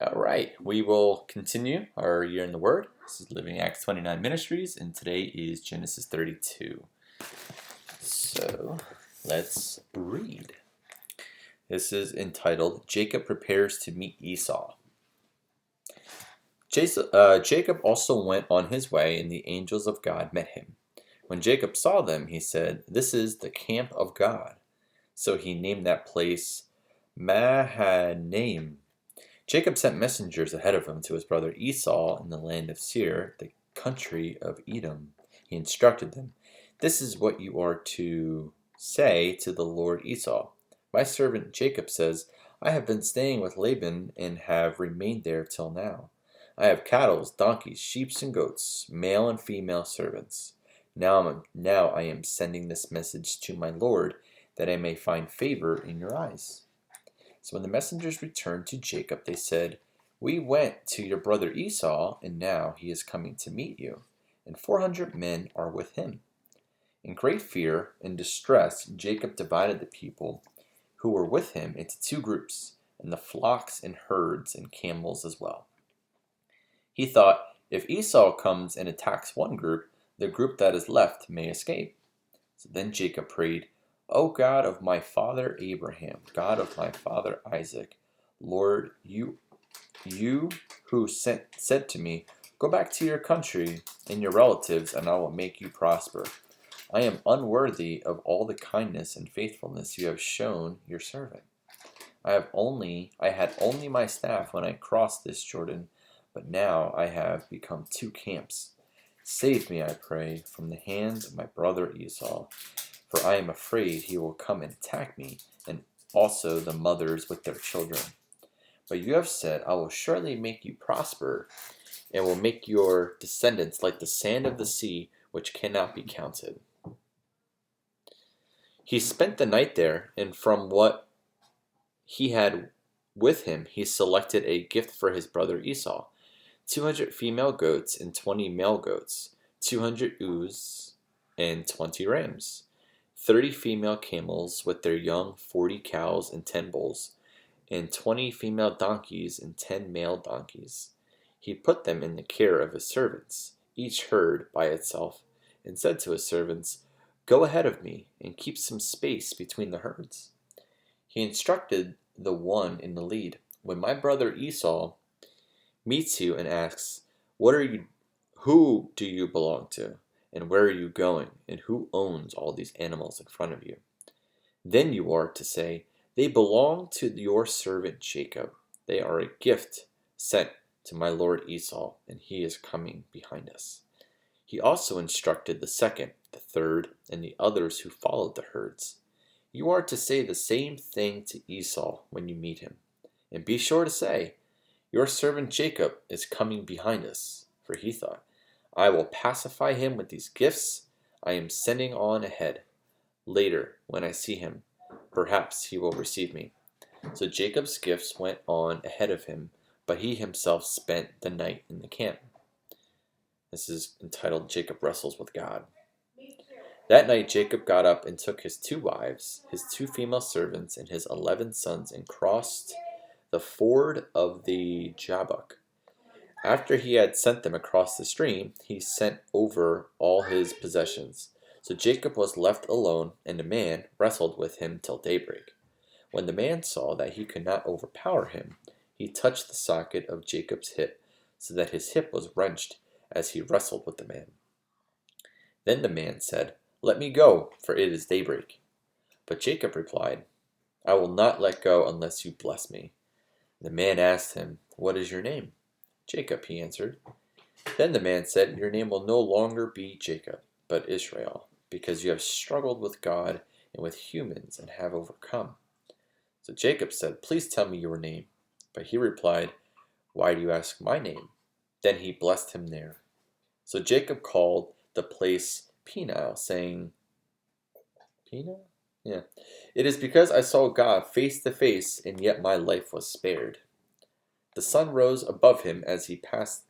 All right, we will continue our year in the Word. This is Living Acts 29 Ministries, and today is Genesis 32. So let's read. This is entitled Jacob Prepares to Meet Esau. Jacob also went on his way, and the angels of God met him. When Jacob saw them, he said, "This is the camp of God." So he named that place Mahanaim. Jacob sent messengers ahead of him to his brother Esau in the land of Seir, the country of Edom. He instructed them, "This is what you are to say to the Lord Esau. My servant Jacob says, I have been staying with Laban and have remained there till now. I have cattle, donkeys, sheep, and goats, male and female servants. Now I am sending this message to my Lord, that I may find favor in your eyes." So when the messengers returned to Jacob, they said, "We went to your brother Esau, and now he is coming to meet you, and 400 men are with him." In great fear and distress, Jacob divided the people who were with him into two groups, and the flocks and herds and camels as well. He thought, if Esau comes and attacks one group, the group that is left may escape. So then Jacob prayed, "O God of my father Abraham, God of my father Isaac, Lord, you who said to me, 'Go back to your country and your relatives, and I will make you prosper.' I am unworthy of all the kindness and faithfulness you have shown your servant. I had only my staff when I crossed this Jordan, but now I have become two camps. Save me, I pray, from the hands of my brother Esau, for I am afraid he will come and attack me, and also the mothers with their children. But you have said, I will surely make you prosper, and will make your descendants like the sand of the sea, which cannot be counted." He spent the night there, and from what he had with him, he selected a gift for his brother Esau: 200 female goats and 20 male goats, 200 ewes and 20 rams, 30 female camels with their young, 40 cows and 10 bulls, and 20 female donkeys and 10 male donkeys. He put them in the care of his servants, each herd by itself, and said to his servants, "Go ahead of me, and keep some space between the herds." He instructed the one in the lead, "When my brother Esau meets you and asks, who do you belong to, and where are you going, and who owns all these animals in front of you? Then you are to say, 'They belong to your servant Jacob. They are a gift sent to my lord Esau, and he is coming behind us.'" He also instructed the second, the third, and the others who followed the herds, "You are to say the same thing to Esau when you meet him, and be sure to say, 'Your servant Jacob is coming behind us,' for he thought, 'I will pacify him with these gifts I am sending on ahead. Later, when I see him, perhaps he will receive me.' So Jacob's gifts went on ahead of him, but he himself spent the night in the camp." This is entitled Jacob Wrestles with God. That night Jacob got up and took his 2 wives, his 2 female servants, and his 11 sons, and crossed the ford of the Jabbok. After he had sent them across the stream, he sent over all his possessions. So Jacob was left alone, and a man wrestled with him till daybreak. When the man saw that he could not overpower him, he touched the socket of Jacob's hip, so that his hip was wrenched as he wrestled with the man. Then the man said, "Let me go, for it is daybreak." But Jacob replied, "I will not let go unless you bless me." The man asked him, "What is your name?" "Jacob," he answered. Then the man said, "Your name will no longer be Jacob, but Israel, because you have struggled with God and with humans and have overcome." So Jacob said, "Please tell me your name." But he replied, "Why do you ask my name?" Then he blessed him there. So Jacob called the place Peniel, saying, Peniel? Yeah. "It is because I saw God face to face, and yet my life was spared." The sun rose above him as he passed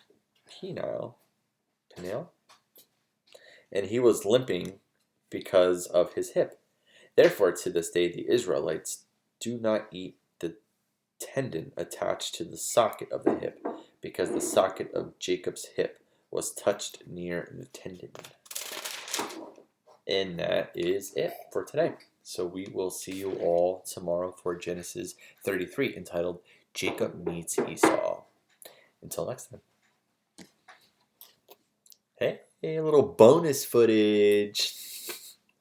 Peniel, and he was limping because of his hip. Therefore, to this day, the Israelites do not eat the tendon attached to the socket of the hip, because the socket of Jacob's hip was touched near the tendon. And that is it for today. So we will see you all tomorrow for Genesis 33, entitled Jacob Meets Esau. Until next time. Hey, a little bonus footage.